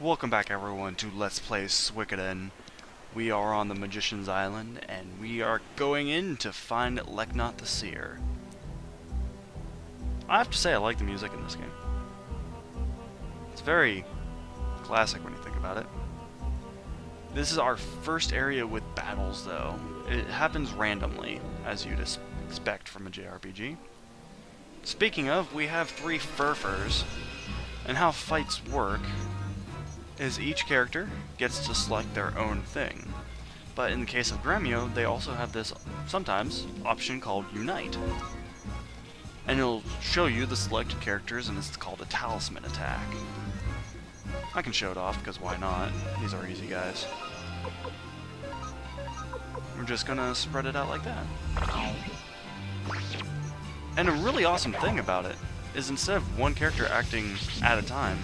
Welcome back everyone to Let's Play Suikoden. We are on the Magician's Island and we are going in to find Leknaat the Seer. I have to say I like the music in this game. It's very classic when you think about it. This is our first area with battles though. It happens randomly, as you'd expect from a JRPG. Speaking of, we have 3 furfurs, and how fights work is each character gets to select their own thing. But in the case of Gremio, they also have this, sometimes, option called Unite. And it'll show you the selected characters, and it's called a talisman attack. I can show it off, because why not? These are easy guys. We're just gonna spread it out like that. And a really awesome thing about it is instead of one character acting at a time,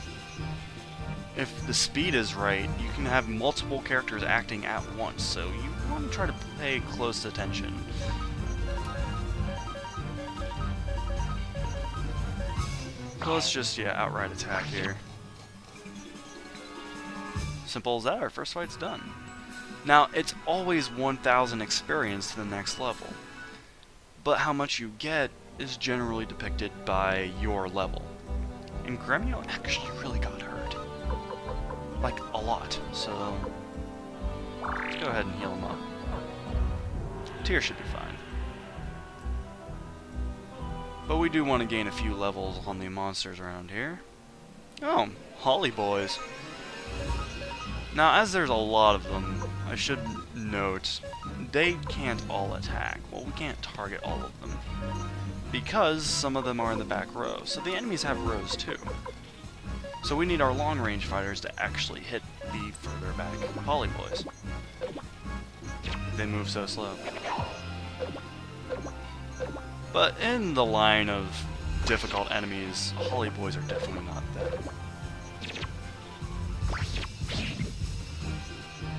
if the speed is right, you can have multiple characters acting at once, so you want to try to pay close attention. So let's just, outright attack here. Simple as that, our first fight's done. Now, it's always 1,000 experience to the next level, but how much you get is generally depicted by your level. And Gremio actually really got hurt. Like, a lot, so let's go ahead and heal him up. Tear should be fine. But we do want to gain a few levels on the monsters around here. Oh, Holly Boys. Now, as there's a lot of them, I should note, they can't all attack. Well, we can't target all of them, because some of them are in the back row, so the enemies have rows too. So we need our long-range fighters to actually hit the further back Holly Boys. They move so slow. But in the line of difficult enemies, Holly Boys are definitely not that.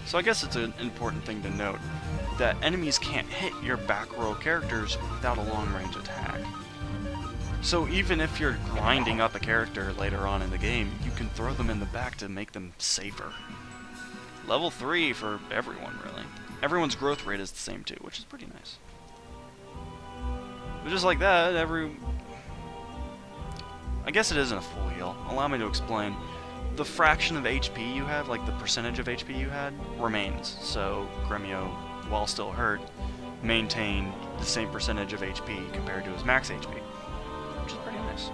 So I guess it's an important thing to note that enemies can't hit your back row characters without a long-range attack. So even if you're grinding up a character later on in the game, you can throw them in the back to make them safer. Level 3 for everyone, really. Everyone's growth rate is the same too, which is pretty nice. But just like that, I guess it isn't a full heal. Allow me to explain. The fraction of HP you have, like the percentage of HP you had, remains. So Gremio, while still hurt, maintained the same percentage of HP compared to his max HP. Which is pretty nice.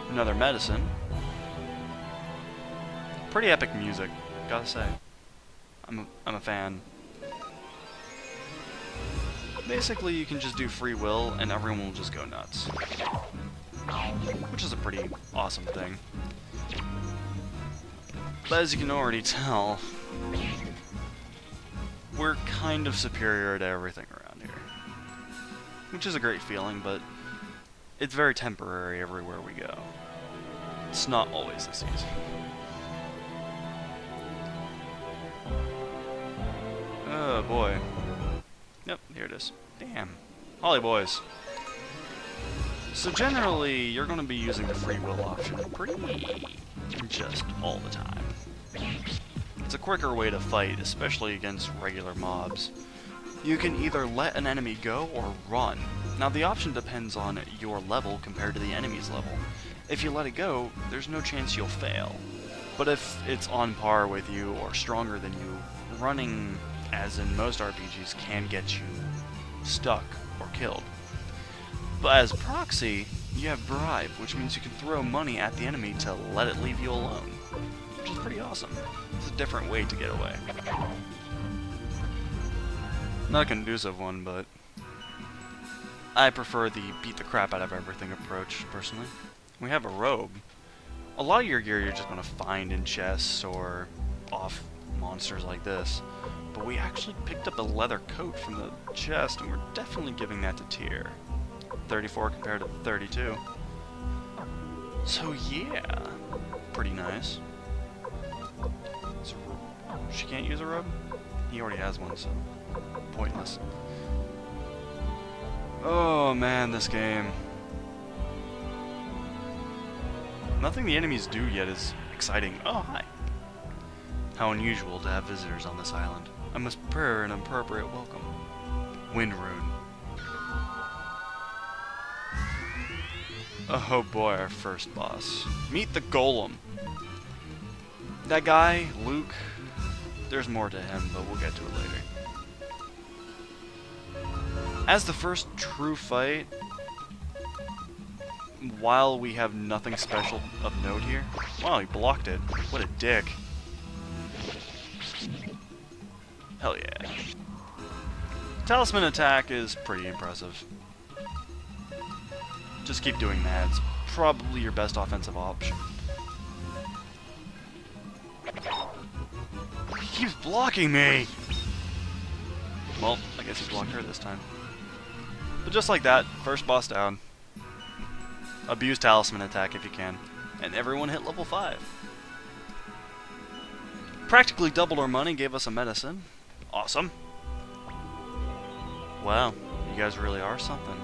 Another medicine. Pretty epic music, gotta say. I'm a fan. Basically, you can just do free will, and everyone will just go nuts. Which is a pretty awesome thing. But as you can already tell, we're kind of superior to everything around here. Which is a great feeling, but it's very temporary everywhere we go. It's not always this easy. Oh boy. Yep, here it is. Damn. Holly Boys. So generally, you're going to be using the free will option pretty just all the time. It's a quicker way to fight, especially against regular mobs. You can either let an enemy go or run. Now the option depends on your level compared to the enemy's level. If you let it go, there's no chance you'll fail. But if it's on par with you or stronger than you, running, as in most RPGs, can get you stuck or killed. But as proxy, you have bribe, which means you can throw money at the enemy to let it leave you alone. Which is pretty awesome. It's a different way to get away. Not a conducive one, but I prefer the beat the crap out of everything approach, personally. We have a robe. A lot of your gear you're just going to find in chests or off monsters like this. But we actually picked up a leather coat from the chest, and we're definitely giving that to Tyr. 34 compared to 32. So yeah, pretty nice. She can't use a robe? He already has one, so pointless. Oh man, this game. Nothing the enemies do yet is exciting. Oh, hi. How unusual to have visitors on this island. I must prepare an appropriate welcome. Wind rune. Oh boy, our first boss. Meet the Golem. That guy, Luke, there's more to him, but we'll get to it later. As the first true fight, while we have nothing special of note here... Wow, he blocked it. What a dick. Hell yeah. Talisman attack is pretty impressive. Just keep doing that. It's probably your best offensive option. He keeps blocking me! Well, I guess he blocked her this time. But just like that, first boss down. Abuse Talisman attack if you can. And everyone hit level 5. Practically doubled our money, gave us a medicine. Awesome. Wow, you guys really are something.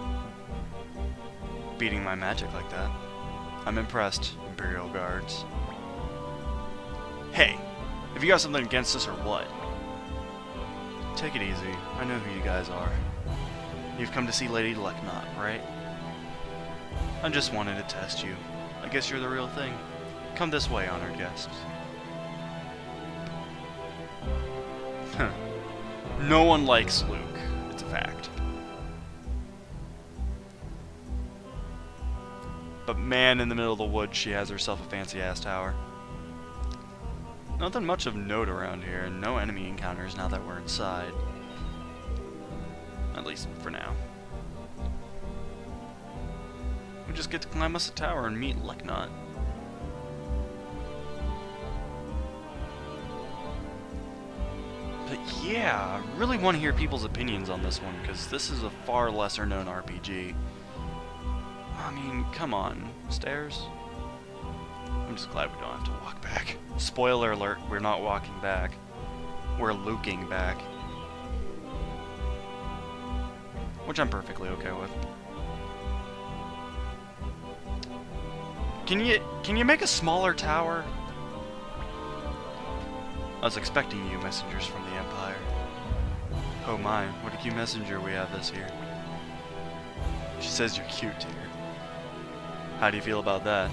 Beating my magic like that. I'm impressed, Imperial Guards. Hey, have you got something against us or what? Take it easy. I know who you guys are. You've come to see Lady Leknaat, right? I just wanted to test you. I guess you're the real thing. Come this way, honored guests. No one likes Luke. It's a fact. But man, in the middle of the woods, she has herself a fancy-ass tower. Nothing much of note around here, and no enemy encounters now that we're inside. At least for now. We just get to climb us a tower and meet Leknaat. But yeah, I really want to hear people's opinions on this one, because this is a far lesser known RPG. I mean, come on. Stairs? I'm just glad we don't have to walk back. Spoiler alert, we're not walking back. We're luking back. Which I'm perfectly okay with. Can you make a smaller tower? I was expecting you, messengers from the Empire. Oh my, what a cute messenger we have this year. She says you're cute, dear. How do you feel about that?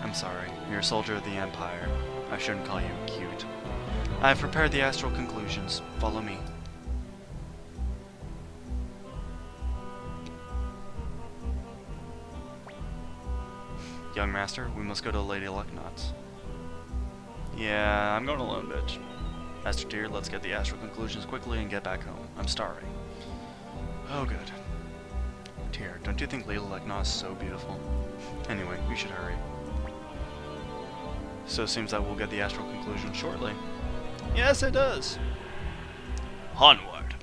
I'm sorry, you're a soldier of the Empire. I shouldn't call you cute. I have prepared the astral conclusions. Follow me. Young master, we must go to Lady Leknaat's. Yeah, I'm going alone, bitch. Master dear, let's get the astral conclusions quickly and get back home. I'm starving. Oh, good. Dear, don't you think Lady Leknaat is so beautiful? Anyway, we should hurry. So it seems that we'll get the astral conclusion shortly. Yes, it does. Onward.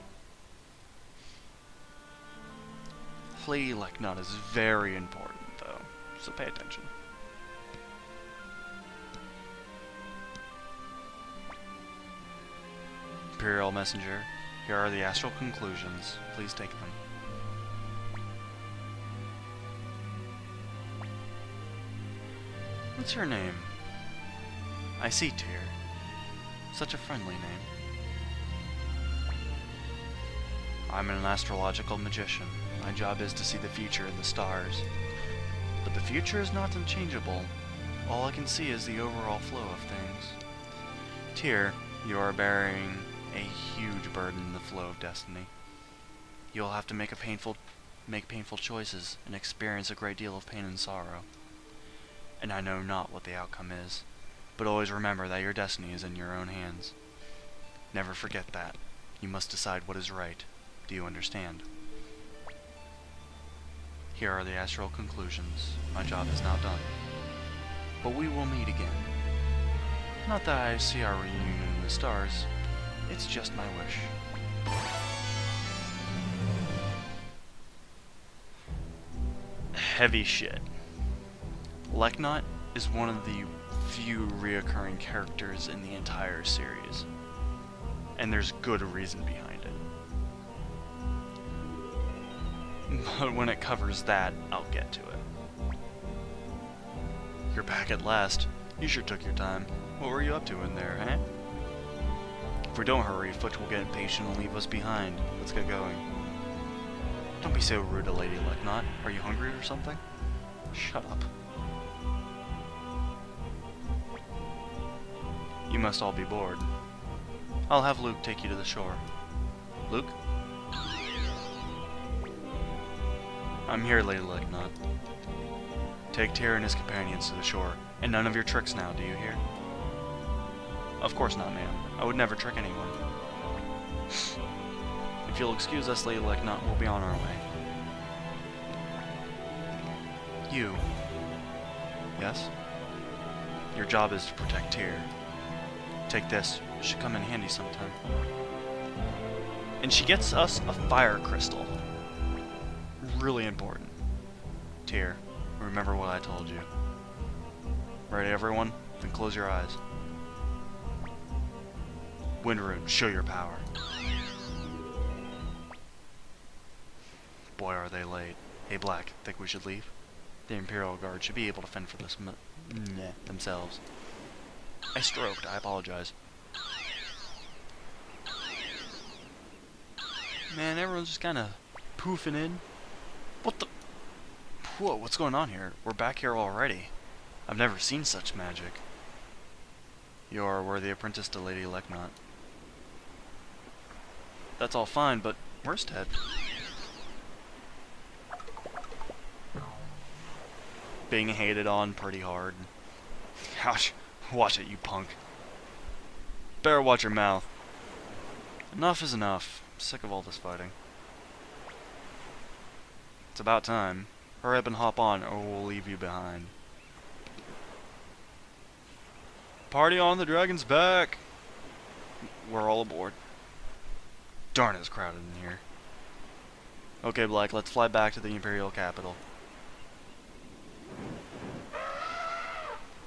Lady Leknaat is very important, though, so pay attention. Imperial Messenger, here are the astral conclusions. Please take them. What's your name? I see, Tyr. Such a friendly name. I'm an astrological magician. My job is to see the future in the stars. But the future is not unchangeable. All I can see is the overall flow of things. Tyr, you are bearing a huge burden in the flow of destiny. You'll have to make painful choices and experience a great deal of pain and sorrow. And I know not what the outcome is, but always remember that your destiny is in your own hands. Never forget that. You must decide what is right. Do you understand? Here are the astral conclusions. My job is now done. But we will meet again. Not that I see our reunion in the stars. It's just my wish. Heavy shit. Leknaat is one of the few reoccurring characters in the entire series. And there's good reason behind it. But when it covers that, I'll get to it. You're back at last. You sure took your time. What were you up to in there, eh? If we don't hurry, Foot will get impatient and leave us behind. Let's get going. Don't be so rude to Lady Leknaat. Are you hungry or something? Shut up. You must all be bored. I'll have Luke take you to the shore. Luke? I'm here, Lady Leknaat. Take Tyr and his companions to the shore, and none of your tricks now, do you hear? Of course not, ma'am. I would never trick anyone. If you'll excuse us, Lady Leknaat, we'll be on our way. You. Yes? Your job is to protect Tyr. Take this. It should come in handy sometime. And she gets us a fire crystal. Really important. Tyr, remember what I told you. Ready, everyone? Then close your eyes. Windrune, show your power. Boy, are they late. Hey, Black, think we should leave? The Imperial Guard should be able to fend for this themselves. I stroked, I apologize. Man, everyone's just kinda poofing in. What the? Whoa, what's going on here? We're back here already. I've never seen such magic. You are a worthy apprentice to Lady Leknaat. That's all fine, but where's Ted? Being hated on pretty hard. Ouch. Watch it, you punk. Better watch your mouth. Enough is enough. I'm sick of all this fighting. It's about time. Hurry up and hop on, or we'll leave you behind. Party on, the dragon's back! We're all aboard. Darn, it's crowded in here. Okay, Black, let's fly back to the Imperial capital.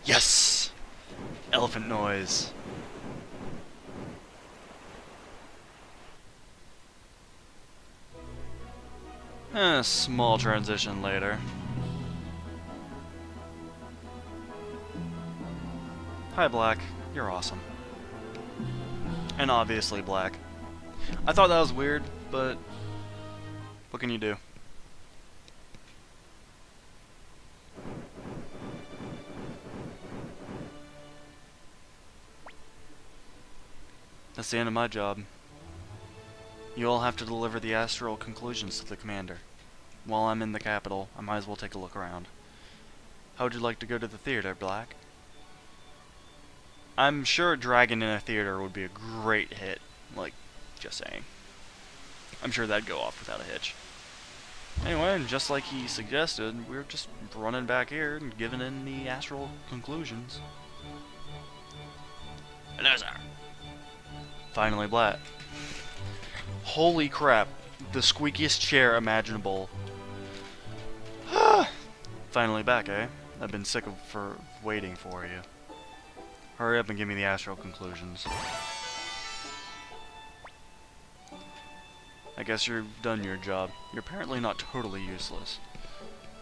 Yes! Elephant noise. Small transition later. Hi, Black. You're awesome. And obviously Black. I thought that was weird, but what can you do? That's the end of my job. You all have to deliver the astral conclusions to the commander. While I'm in the capital, I might as well take a look around. How would you like to go to the theater, Black? I'm sure a dragon in a theater would be a great hit. Like, just saying. I'm sure that'd go off without a hitch. Anyway, and just like he suggested, we're just running back here and giving in the astral conclusions. Hello, sir. Finally, Black. Holy crap. The squeakiest chair imaginable. Finally back, eh? I've been sick of waiting for you. Hurry up and give me the astral conclusions. I guess you've done your job. You're apparently not totally useless.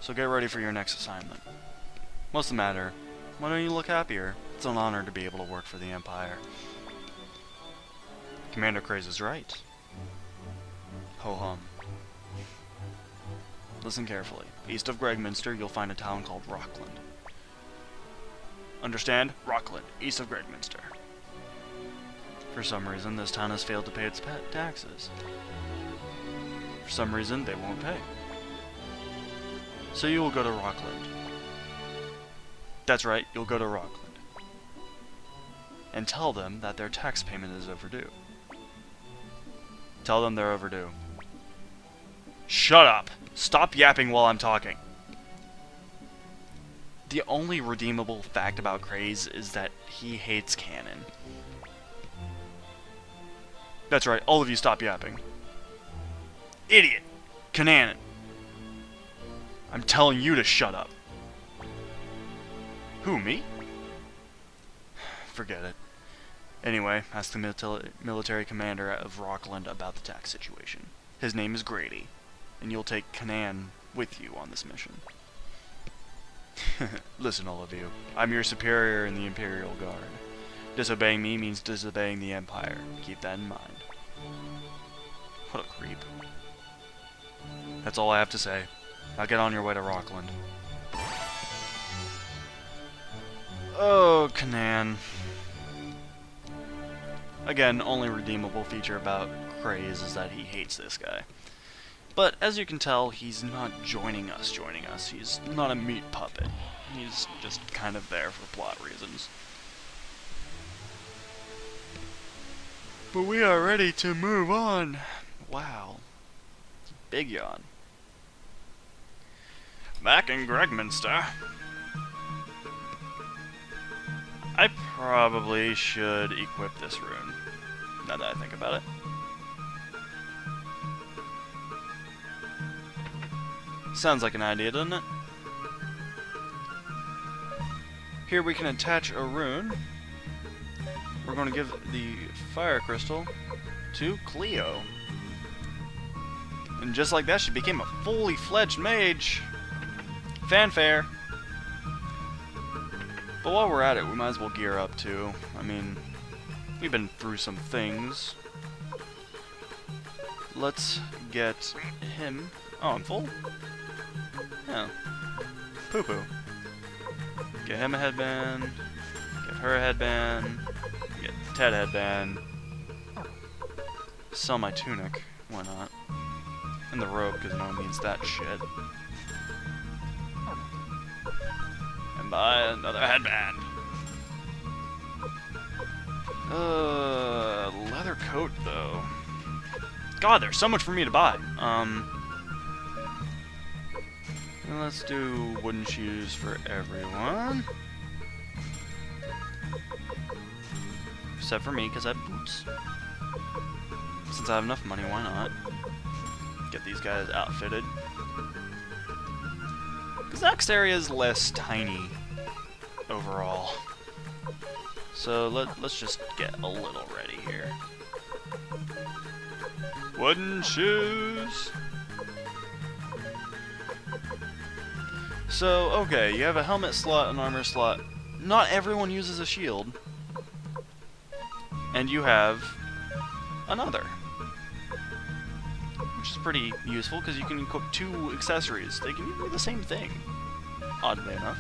So get ready for your next assignment. What's the matter? Why don't you look happier? It's an honor to be able to work for the Empire. Commander Craze is right. Ho-hum. Listen carefully. East of Gregminster, you'll find a town called Rockland. Understand? Rockland, east of Gregminster. For some reason, this town has failed to pay its taxes. For some reason, they won't pay. So you will go to Rockland. That's right, you'll go to Rockland. And tell them that their tax payment is overdue. Tell them they're overdue. Shut up! Stop yapping while I'm talking. The only redeemable fact about Craze is that he hates canon. That's right, all of you stop yapping. Idiot! Canon! I'm telling you to shut up. Who, me? Forget it. Anyway, ask the military commander of Rockland about the tax situation. His name is Grady, and you'll take Canaan with you on this mission. Listen, all of you. I'm your superior in the Imperial Guard. Disobeying me means disobeying the Empire. Keep that in mind. What a creep. That's all I have to say. Now get on your way to Rockland. Oh, Kanan. Again, only redeemable feature about Craze is that he hates this guy. But as you can tell, he's not joining us. He's not a meat puppet. He's just kind of there for plot reasons. But we are ready to move on. Wow. Big yawn. Back in Gregminster. I probably should equip this rune, now that I think about it. Sounds like an idea, doesn't it? Here we can attach a rune. We're going to give the fire crystal to Cleo. And just like that, she became a fully fledged mage. Fanfare. But while we're at it, we might as well gear up too. I mean, we've been through some things. Let's get him. Oh, I'm full? Yeah. Poo-poo. Get him a headband. Get her a headband. Get Ted a headband. Sell my tunic. Why not? And the robe, because no one needs that shit. And buy another headband. Leather coat, though. God, there's so much for me to buy. Let's do wooden shoes for everyone. Except for me, because I have boots. Since I have enough money, why not? Get these guys outfitted. Because the next area is less tiny overall. So let's just get a little ready here. Wooden shoes! So, okay, you have a helmet slot, an armor slot. Not everyone uses a shield. And you have another. Which is pretty useful, because you can equip two accessories. They can even do the same thing, oddly enough.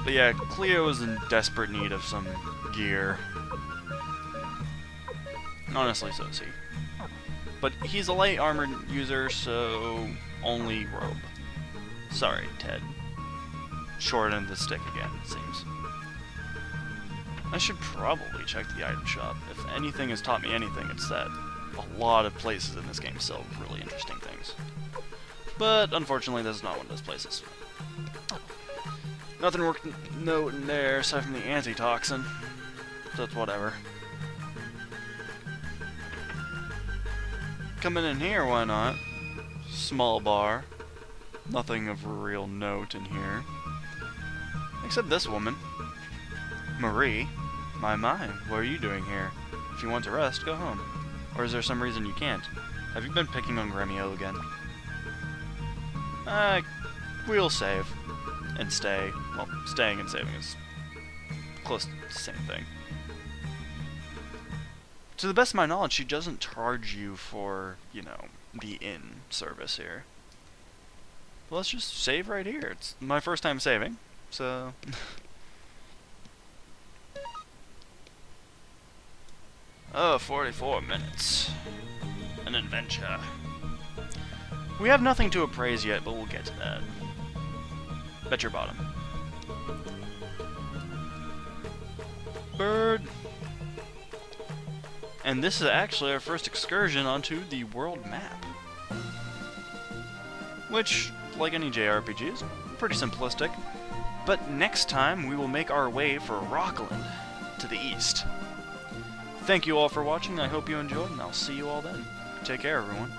But yeah, Cleo is in desperate need of some gear. Honestly, so is he. But he's a light armored user, so only robe. Sorry, Ted. Short end of the stick again, it seems. I should probably check the item shop. If anything has taught me anything, it's that a lot of places in this game sell really interesting things. But unfortunately, this is not one of those places. Nothing worth noting there, aside from the antitoxin. That's whatever. Coming in here, why not? Small bar. Nothing of real note in here. Except this woman. Marie. My, what are you doing here? If you want to rest, go home. Or is there some reason you can't? Have you been picking on Gremio again? We'll save. And stay. Well, staying and saving is close to the same thing. To the best of my knowledge, she doesn't charge you for, you know, the inn service here. Well, let's just save right here. It's my first time saving, so... Oh, 44 minutes. An adventure. We have nothing to appraise yet, but we'll get to that. Bet your bottom. Bird. And this is actually our first excursion onto the world map. Which, like any JRPG, is pretty simplistic. But next time, we will make our way for Rockland, to the east. Thank you all for watching, I hope you enjoyed, and I'll see you all then. Take care, everyone.